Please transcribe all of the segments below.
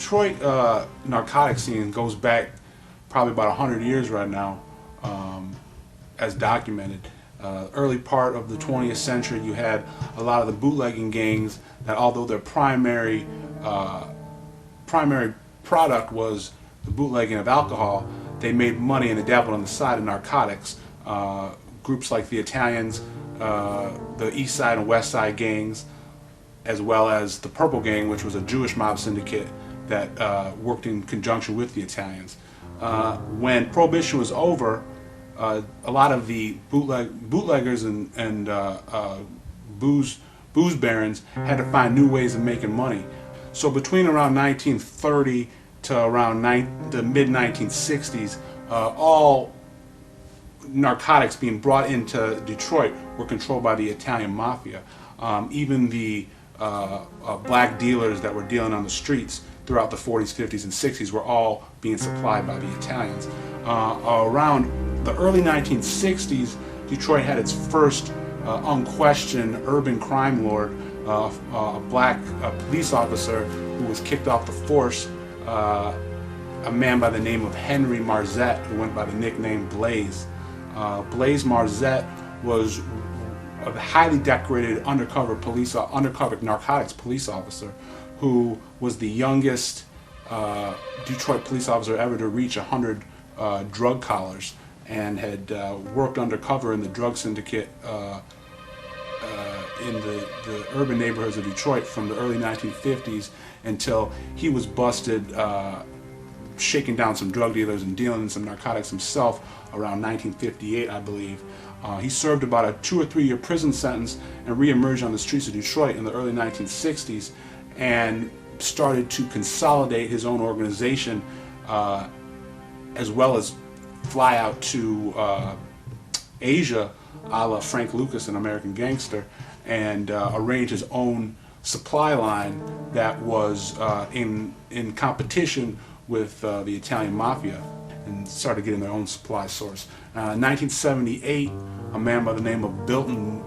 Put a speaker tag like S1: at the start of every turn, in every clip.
S1: Detroit narcotic scene goes back probably about 100 years right now, as documented. Early part of the 20th century, you had a lot of the bootlegging gangs that, although their primary product was the bootlegging of alcohol, they made money and they dabbled on the side of narcotics. Groups like the Italians, the East Side and West Side gangs, as well as the Purple Gang, which was a Jewish mob syndicate that worked in conjunction with the Italians. When Prohibition was over, a lot of the bootleggers and booze barons had to find new ways of making money. So between around 1930 to around the mid-1960s, all narcotics being brought into Detroit were controlled by the Italian mafia. Even the black dealers that were dealing on the streets throughout the 40s, 50s, and 60s were all being supplied by the Italians. Around the early 1960s, Detroit had its first unquestioned urban crime lord, a black police officer who was kicked off the force, a man by the name of Henry Marzette, who went by the nickname Blaze. Blaze Marzette was a highly decorated undercover narcotics police officer who was the youngest Detroit police officer ever to reach 100 drug collars, and had worked undercover in the drug syndicate in the urban neighborhoods of Detroit from the early 1950s until he was busted shaking down some drug dealers and dealing in some narcotics himself around 1958, I believe. He served about a 2 or 3 year prison sentence and re-emerged on the streets of Detroit in the early 1960s and started to consolidate his own organization, as well as fly out to Asia, a la Frank Lucas, an American Gangster, and arrange his own supply line that was in competition with the Italian mafia, and started getting their own supply source. In 1978, a man by the name of Milton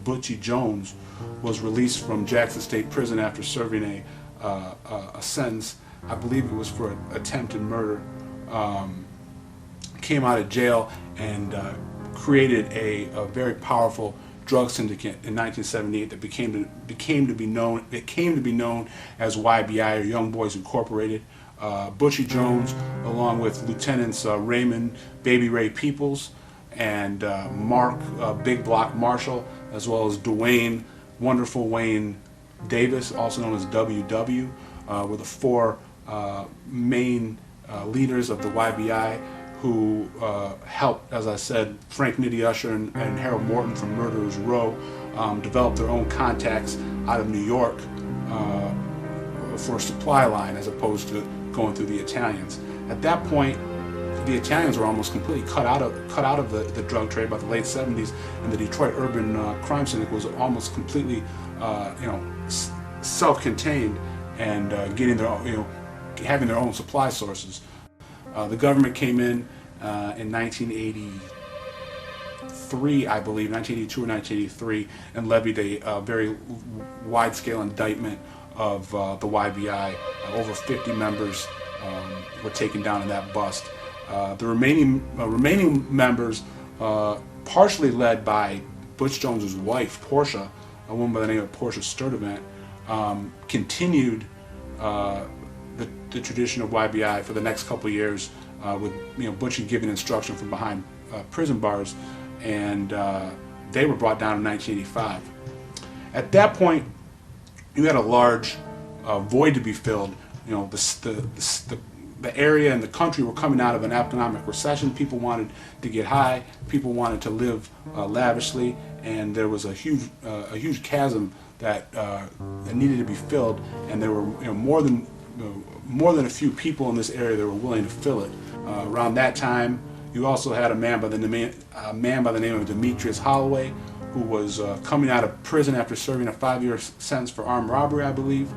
S1: Butchie Jones was released from Jackson State Prison after serving a sentence. I believe it was for attempted murder. Came out of jail and created a very powerful drug syndicate in 1978 that came to be known as YBI, or Young Boys Incorporated. Butchie Jones, along with Lieutenants Raymond Baby Ray Peoples and Mark Big Block Marshall, as well as Dwayne Wonderful Wayne Davis, also known as WW, were the four main leaders of the YBI, who helped, as I said, Frank Nitty Usher and Harold Morton from Murderers Row develop their own contacts out of New York for a supply line, as opposed to going through the Italians. At that point, the Italians were almost completely cut out of the drug trade by the late 70s, and the Detroit urban crime syndicate was almost completely, self-contained and getting their own, having their own supply sources. The government came in 1983, I believe, 1982 or 1983, and levied a very wide-scale indictment of the YBI. Over 50 members were taken down in that bust. The remaining members, partially led by Butch Jones's wife, Portia, a woman by the name of Portia Sturdivant, continued the tradition of YBI for the next couple of years, with Butchie giving instruction from behind prison bars, and they were brought down in 1985. At that point, you had a large void to be filled. The area and the country were coming out of an economic recession. People wanted to get high. People wanted to live lavishly, and there was a huge chasm that needed to be filled. And there were more than a few people in this area that were willing to fill it. Around that time, you also had a man by the name of Demetrius Holloway, who was coming out of prison after serving a 5-year sentence for armed robbery, I believe.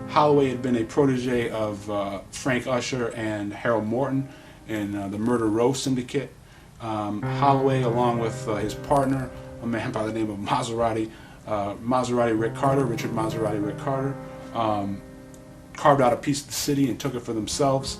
S1: Holloway had been a protege of Frank Usher and Harold Morton in the Murder Row Syndicate. Holloway, along with his partner, a man by the name of Maserati Rick Carter, Richard Maserati Rick Carter, carved out a piece of the city and took it for themselves.